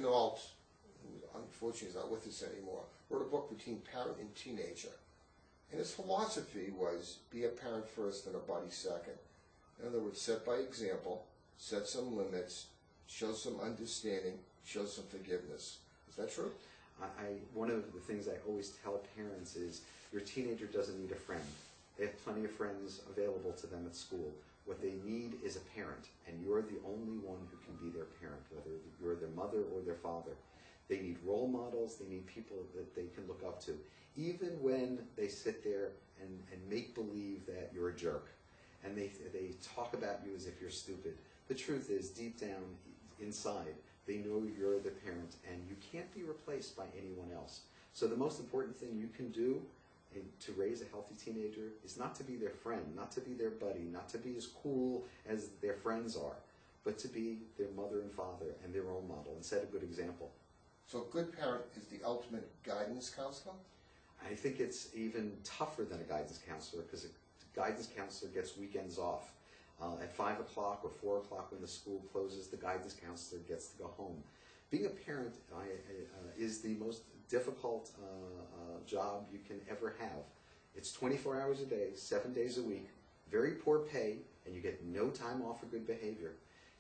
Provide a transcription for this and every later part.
Alt, who unfortunately is not with us anymore, wrote a book between parent and teenager. And his philosophy was be a parent first and a buddy second. In other words, set by example, set some limits, show some understanding, show some forgiveness. Is that true? One of the things I always tell parents is your teenager doesn't need a friend. They have plenty of friends available to them at school. What they need is a parent, and you're the only one who can be their parent, whether you're their mother or their father. They need role models. They need people that they can look up to. Even when they sit there and make believe that you're a jerk, and they talk about you as if you're stupid. The truth is, deep down inside, they know you're the parent, and you can't be replaced by anyone else. So the most important thing you can do to raise a healthy teenager is not to be their friend, not to be their buddy, not to be as cool as their friends are, but to be their mother and father and their role model and set a good example. So a good parent is the ultimate guidance counselor? I think it's even tougher than a guidance counselor, because a guidance counselor gets weekends off. At 5 o'clock or 4 o'clock when the school closes, the guidance counselor gets to go home. Being a parent is the most difficult job you can ever have. It's 24 hours a day, 7 days a week, very poor pay, and you get no time off for good behavior.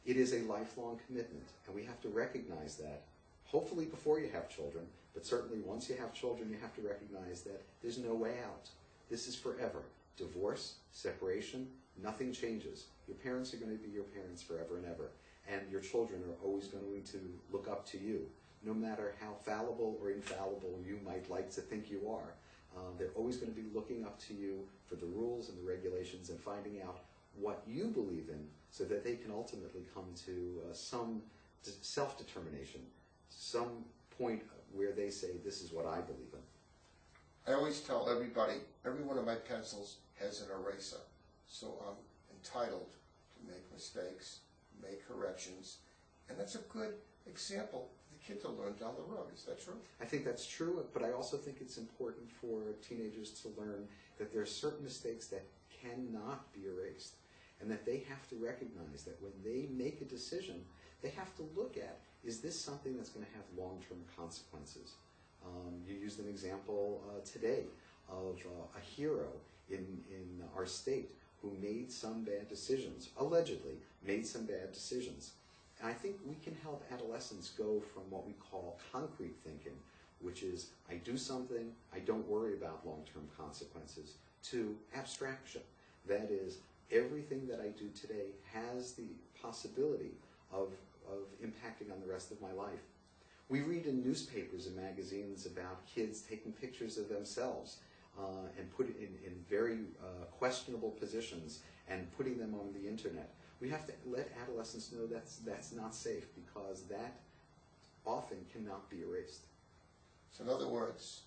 It is a lifelong commitment, and we have to recognize that. Hopefully before you have children, but certainly once you have children, you have to recognize that there's no way out. This is forever. Divorce, separation, nothing changes. Your parents are going to be your parents forever and ever, and your children are always going to look up to you. No matter how fallible or infallible you might like to think you are, they're always going to be looking up to you for the rules and the regulations and finding out what you believe in so that they can ultimately come to some self-determination, some point where they say, this is what I believe in. I always tell everybody, every one of my pencils has an eraser. So I'm entitled to make mistakes, make corrections, and that's a good example for the kid to learn down the road. Is that true? I think that's true, but I also think it's important for teenagers to learn that there are certain mistakes that cannot be erased, and that they have to recognize that when they make a decision, they have to look at, is this something that's going to have long-term consequences? You used an example today of a hero in our state who made some bad decisions, allegedly made some bad decisions. And I think we can help adolescents go from what we call concrete thinking, which is, I do something, I don't worry about long-term consequences, to abstraction. That is, everything that I do today has the possibility of impacting on the rest of my life. We read in newspapers and magazines about kids taking pictures of themselves and put it in very questionable positions and putting them on the internet. We have to let adolescents know that's not safe, because that often cannot be erased. So in other words,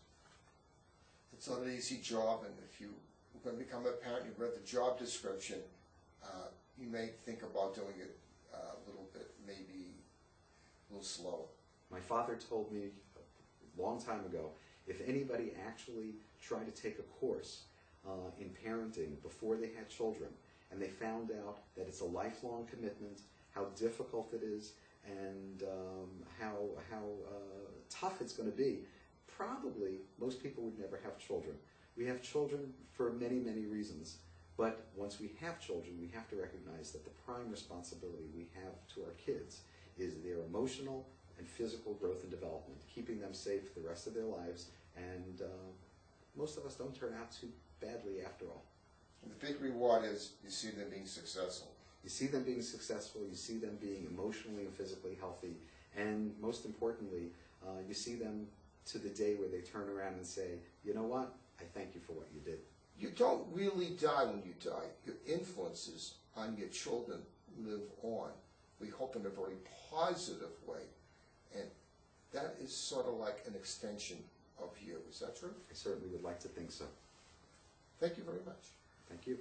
it's not an easy job, and if you're going to become a parent, you've read the job description, you may think about doing it a little bit, maybe a little slower. My father told me a long time ago, if anybody actually tried to take a course in parenting before they had children, and they found out that it's a lifelong commitment, how difficult it is, and how tough it's going to be, probably most people would never have children. We have children for many, many reasons, but once we have children, we have to recognize that the prime responsibility we have to our kids is their emotional and physical growth and development, keeping them safe for the rest of their lives, and most of us don't turn out too badly after all. And the big reward is you see them being successful. You see them being successful, you see them being emotionally and physically healthy, and most importantly, you see them to the day where they turn around and say, you know what, I thank you for what you did. You don't really die when you die. Your influences on your children live on. We hope in a very positive way. And that is sort of like an extension of you. Is that true? I certainly would like to think so. Thank you very much. Thank you.